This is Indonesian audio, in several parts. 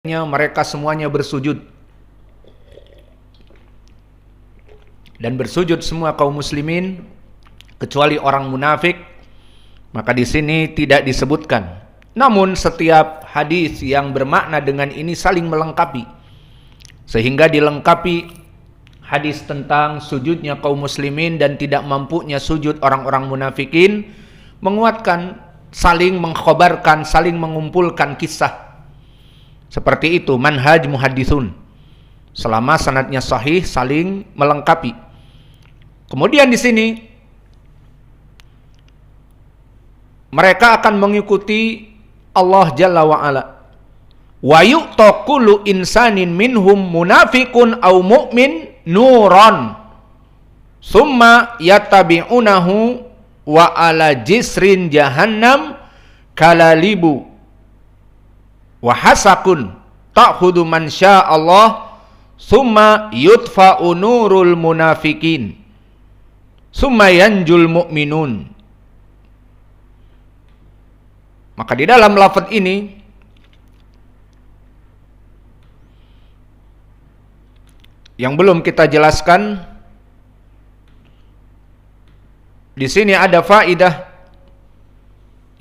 mereka semuanya bersujud. Dan bersujud semua kaum muslimin kecuali orang munafik, maka di sini tidak disebutkan. Namun setiap hadis yang bermakna dengan ini saling melengkapi, sehingga dilengkapi hadis tentang sujudnya kaum muslimin dan tidak mampunya sujud orang-orang munafikin, menguatkan, saling mengkhabarkan, saling mengumpulkan kisah. Seperti itu manhaj muhaddisun. Selama sanadnya sahih, saling melengkapi. Kemudian di sini mereka akan mengikuti Allah Jalla wa Ala. Wa yu'ta kullu insanin minhum munafiqun aw mu'min nuran summa yattabi'unahu wa ala jisrin jahannam kalalibu wa hasakun ta'khudhu man sya'allah summa yudfa'u nurul munafikin summa yanjul mu'minun. Maka di dalam lafaz ini yang belum kita jelaskan, di sini ada faidah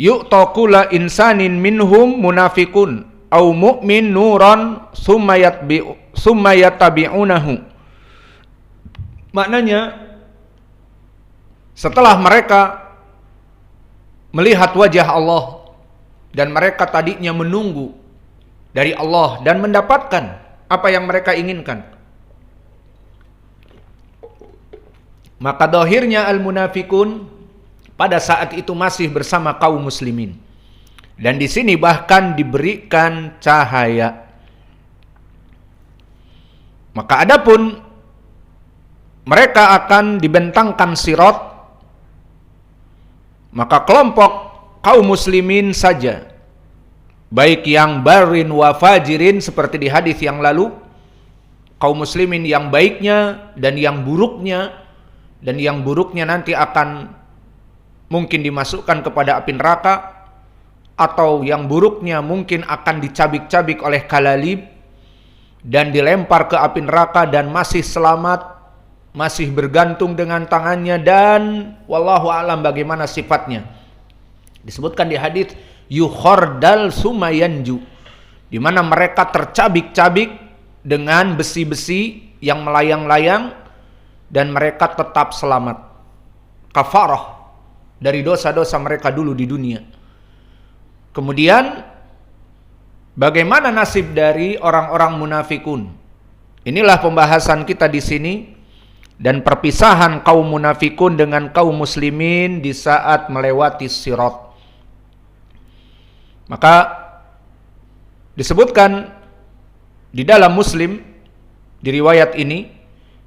yu'ta kulla insanin minhum munafiqun au mu'min nuran summa yattabi'unahu. Maknanya setelah mereka melihat wajah Allah dan mereka tadinya menunggu dari Allah dan mendapatkan apa yang mereka inginkan, maka dohirnya al-munafikun pada saat itu masih bersama kaum muslimin. Dan di sini bahkan diberikan cahaya. Maka adapun mereka akan dibentangkan sirat, maka kelompok kaum muslimin saja, baik yang barin wa fajirin seperti di hadis yang lalu, kaum muslimin yang baiknya dan yang buruknya, dan yang buruknya nanti akan mungkin dimasukkan kepada api neraka, atau yang buruknya mungkin akan dicabik-cabik oleh kalalib dan dilempar ke api neraka dan masih selamat, masih bergantung dengan tangannya, dan wallahu a'lam bagaimana sifatnya. Disebutkan di hadis yukhardal sumayanju, di mana mereka tercabik-cabik dengan besi-besi yang melayang-layang dan mereka tetap selamat, kafarah dari dosa-dosa mereka dulu di dunia. Kemudian bagaimana nasib dari orang-orang munafikun? Inilah pembahasan kita di sini, dan perpisahan kaum munafikun dengan kaum muslimin di saat melewati sirat. Maka disebutkan di dalam Muslim, di riwayat ini,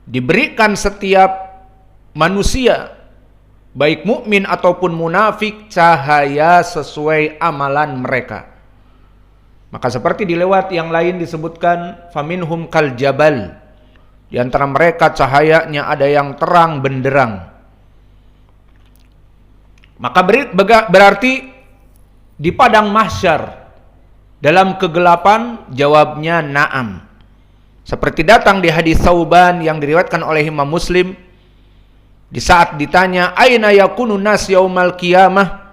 diberikan setiap manusia baik mukmin ataupun munafik cahaya sesuai amalan mereka. Maka seperti di lewat yang lain disebutkan faminhum kal jabal, di antara mereka cahayanya ada yang terang benderang. Maka berarti di padang mahsyar dalam kegelapan, jawabnya na'am. Seperti datang di hadis Tsauban yang diriwayatkan oleh Imam Muslim, di saat ditanya aina yakunu nas yaumal qiyamah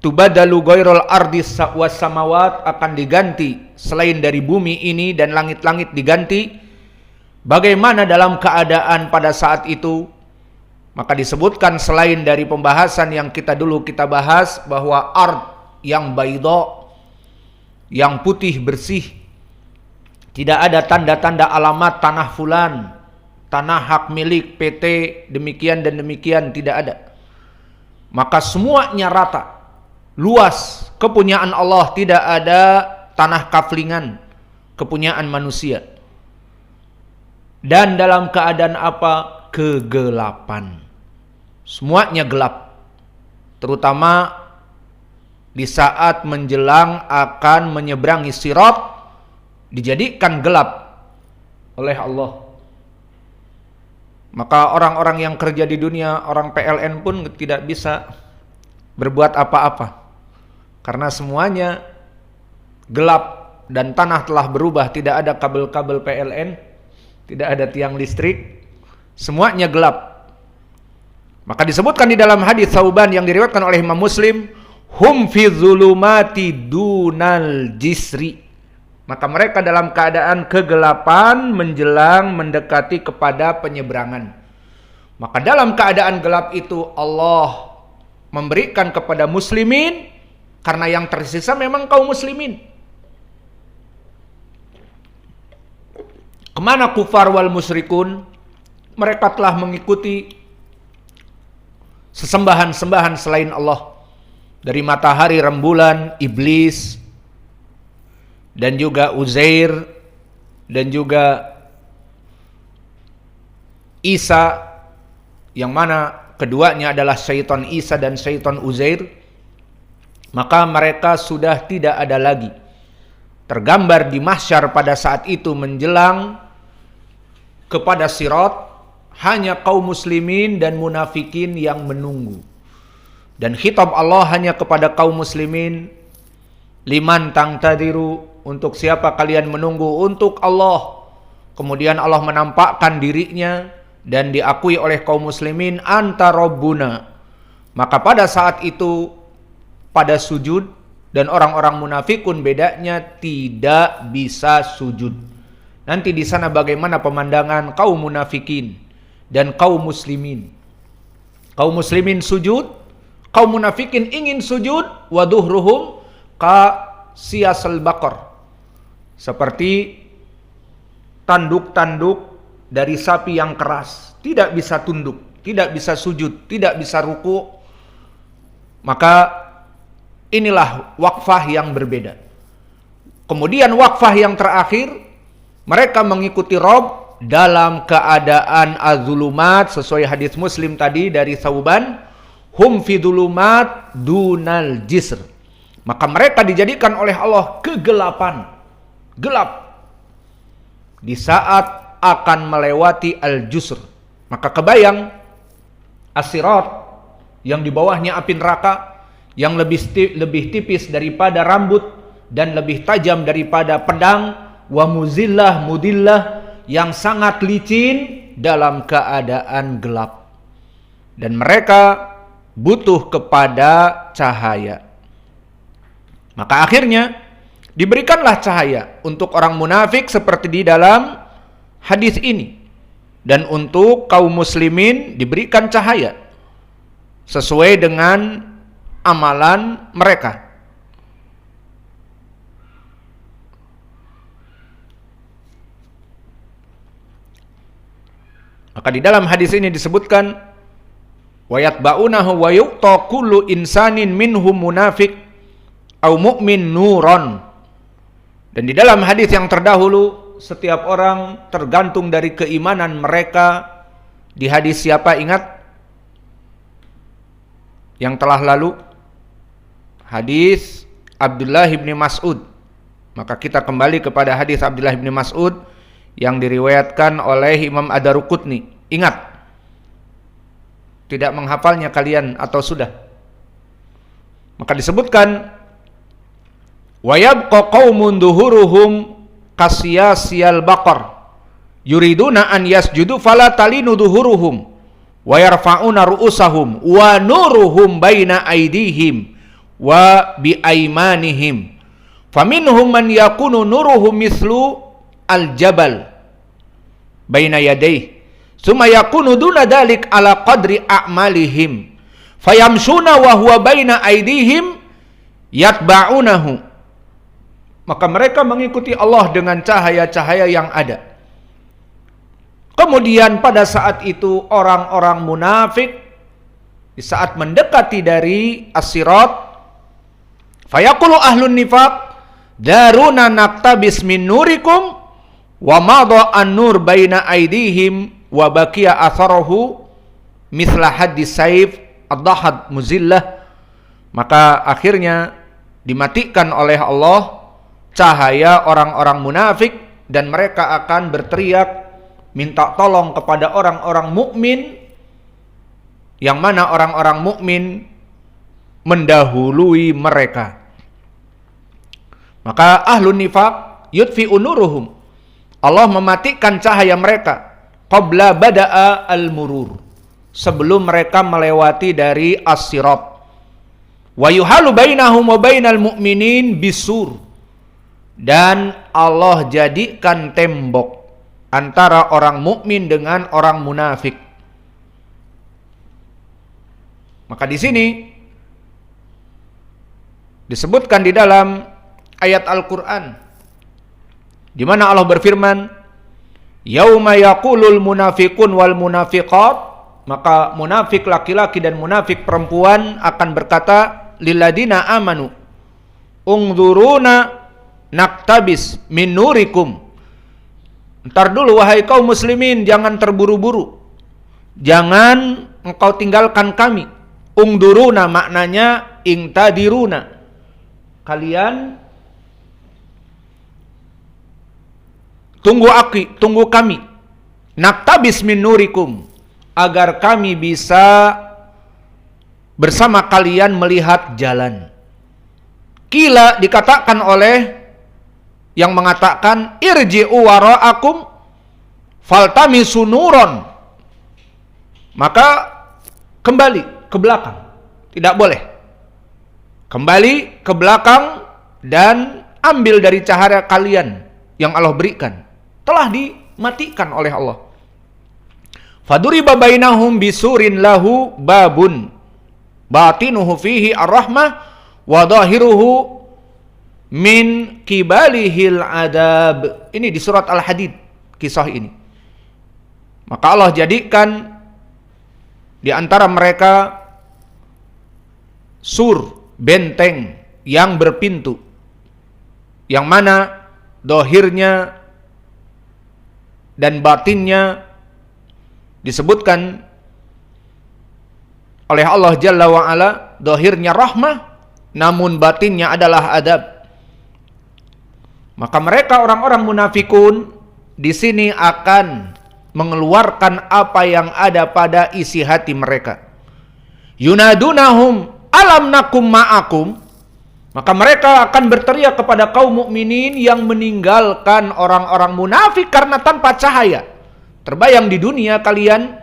tubadalu ghairul ardi was samawat, akan diganti selain dari bumi ini dan langit-langit diganti, bagaimana dalam keadaan pada saat itu? Maka disebutkan selain dari pembahasan yang kita bahas bahwa ard yang baidha, yang putih bersih, tidak ada tanda-tanda alamat tanah fulan, tanah hak milik PT demikian dan demikian, tidak ada. Maka semuanya rata, luas, kepunyaan Allah, tidak ada tanah kaflingan, kepunyaan manusia. Dan dalam keadaan apa? Kegelapan. Semuanya gelap. Terutama di saat menjelang akan menyeberangi sirat, dijadikan gelap oleh Allah. Maka orang-orang yang kerja di dunia, orang PLN pun tidak bisa berbuat apa-apa, karena semuanya gelap dan tanah telah berubah, tidak ada kabel-kabel PLN, tidak ada tiang listrik, semuanya gelap. Maka disebutkan di dalam hadis Tsauban yang diriwayatkan oleh Imam Muslim, hum fi dzulumati dunal jisri. Maka mereka dalam keadaan kegelapan menjelang mendekati kepada penyeberangan. Maka dalam keadaan gelap itu Allah memberikan kepada muslimin, karena yang tersisa memang kaum muslimin. Kemana kufar wal musyrikun? Mereka telah mengikuti sesembahan-sembahan selain Allah. Dari matahari, rembulan, iblis, dan juga Uzair, dan juga Isa, yang mana keduanya adalah syaitan Isa dan syaitan Uzair. Maka mereka sudah tidak ada lagi. Tergambar di mahsyar pada saat itu menjelang kepada sirat, hanya kaum muslimin dan munafikin yang menunggu. Dan khitab Allah hanya kepada kaum muslimin, liman tangtadiru, untuk siapa kalian menunggu? Untuk Allah. Kemudian Allah menampakkan dirinya dan diakui oleh kaum muslimin, anta rabbuna. Maka pada saat itu pada sujud, dan orang-orang munafikun bedanya tidak bisa sujud. Nanti di sana bagaimana pemandangan kaum munafikin dan kaum muslimin. Kaum muslimin sujud, kaum munafikin ingin sujud, waduhruhum ka siyasal baqar, seperti tanduk-tanduk dari sapi yang keras, tidak bisa tunduk, tidak bisa sujud, tidak bisa ruku. Maka inilah wakfah yang berbeda. Kemudian wakfah yang terakhir, mereka mengikuti Rob dalam keadaan az-zulumat, sesuai hadis Muslim tadi dari Tsauban, hum fi dzulumat dunal jisr. Maka mereka dijadikan oleh Allah kegelapan, gelap di saat akan melewati al-jusr. Maka kebayang as-sirat yang di bawahnya api neraka, yang lebih tipis daripada rambut dan lebih tajam daripada pedang, wa muzillah mudillah, yang sangat licin dalam keadaan gelap. Dan mereka butuh kepada cahaya. Maka akhirnya diberikanlah cahaya untuk orang munafik seperti di dalam hadis ini, dan untuk kaum muslimin diberikan cahaya sesuai dengan amalan mereka. Maka di dalam hadis ini disebutkan, wa yatba'unahu wa yu'ta kullu insanin minhum munafiq au mu'min nuron. Dan di dalam hadis yang terdahulu, setiap orang tergantung dari keimanan mereka. Di hadis siapa ingat? Yang telah lalu, hadis Abdullah bin Mas'ud. Maka kita kembali kepada hadis Abdullah bin Mas'ud yang diriwayatkan oleh Imam Ad-Daruqutni. Ingat, tidak menghafalnya kalian atau sudah? Maka disebutkan, wa yabqa qaumun duhuruhum kasiyasiyal baqar yuriduna an yasjudu fala talinu duhuruhum wa yarfa'una ru'usahum wa nuruhum baina aydihim wa bi aymanihim faminhum man yakunu nuruhum mislu al-jabal baina yadayhi summa yakunu duna dalik ala qadri a'malihim fayamshuna wa huwa baina aydihim yatba'unahu. Maka mereka mengikuti Allah dengan cahaya-cahaya yang ada. Kemudian pada saat itu orang-orang munafik di saat mendekati dari as-sirat, fayaqulu ahlun nifaq daruna naktabis min nurikum wa madha an-nur baina aydihim wa baqiya atharahu mithla haddis saif ad-dahad muzillah. Maka akhirnya dimatikan oleh Allah cahaya orang-orang munafik, dan mereka akan berteriak minta tolong kepada orang-orang mukmin, yang mana orang-orang mukmin mendahului mereka. Maka ahlun nifaq yudfi'u nuruhum. Allah mematikan cahaya mereka qabla bada'a al-murur, sebelum mereka melewati dari as-sirat. Wa yuhalu bainahum wa bainal mu'minin bisur, dan Allah jadikan tembok antara orang mukmin dengan orang munafik. Maka di sini disebutkan di dalam ayat Al-Qur'an di mana Allah berfirman, yauma yaqulul munafiqun wal munafiqat, maka munafik laki-laki dan munafik perempuan akan berkata lilladina amanu ungzuruna naktabis min nurikum. Entar dulu wahai kaum muslimin, jangan terburu-buru, jangan engkau tinggalkan kami. Ungduruna maknanya ingtadiruna, kalian tunggu kami. Naktabis min nurikum, agar kami bisa bersama kalian melihat jalan. Kila dikatakan oleh yang mengatakan irji'u wara'akum faltamisu nuron, maka kembali ke belakang. Tidak boleh. Kembali ke belakang dan ambil dari cahaya kalian yang Allah berikan. Telah dimatikan oleh Allah. Faduriba bainahum bisurin lahu babun batinuhu fihi ar-rahmah wa dhahiruhu min kibalihil adab. Ini di surat Al-Hadid kisah ini. Maka Allah jadikan di antara mereka sur, benteng yang berpintu, yang mana dohirnya dan batinnya disebutkan oleh Allah Jalla wa'ala, dohirnya rahmah, namun batinnya adalah adab. Maka mereka orang-orang munafikun di sini akan mengeluarkan apa yang ada pada isi hati mereka. Yunadunahum alam nakum ma'akum, maka mereka akan berteriak kepada kaum mukminin yang meninggalkan orang-orang munafik karena tanpa cahaya. Terbayang di dunia kalian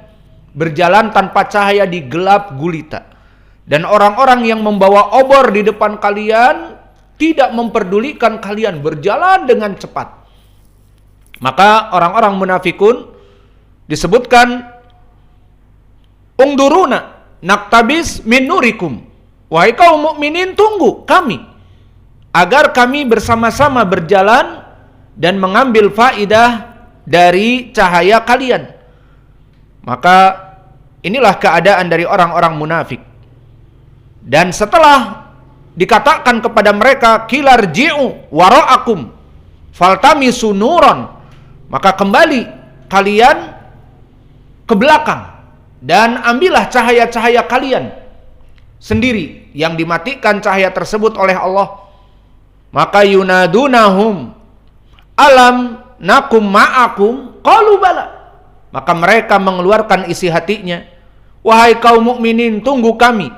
berjalan tanpa cahaya di gelap gulita, dan orang-orang yang membawa obor di depan kalian tidak memperdulikan kalian berjalan dengan cepat. Maka orang-orang munafikun disebutkan ungduruna naktabis min nurikum, wahai kaum mukminin, tunggu kami agar kami bersama-sama berjalan dan mengambil faidah dari cahaya kalian. Maka inilah keadaan dari orang-orang munafik. Dan setelah dikatakan kepada mereka kilarji'u wara'akum faltamisu nuron, maka kembali kalian ke belakang dan ambillah cahaya-cahaya kalian sendiri, yang dimatikan cahaya tersebut oleh Allah. Maka yunadunahum alam nakum ma'akum qalu bala, maka mereka mengeluarkan isi hatinya, wahai kaum mukminin, tunggu kami.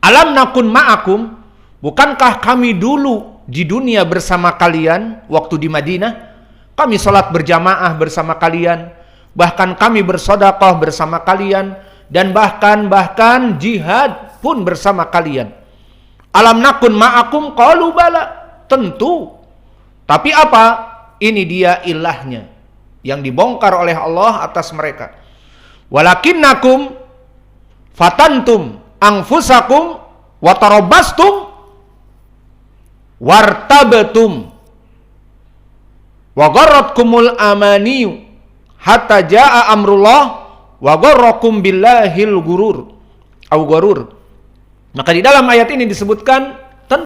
Alam nakun ma'akum, bukankah kami dulu di dunia bersama kalian waktu di Madinah? Kami salat berjamaah bersama kalian, bahkan kami bersedekah bersama kalian, dan bahkan jihad pun bersama kalian. Alam nakun ma'akum qalu bala, tentu. Tapi apa? Ini dia ilahnya yang dibongkar oleh Allah atas mereka. Walakinnakum fatantum anfusakum wa tarabastum wartabtum wa gharratkumul amaniyu hatta jaa amrullah wa gharrakum billahil gurur au gurur. Maka di dalam ayat ini disebutkan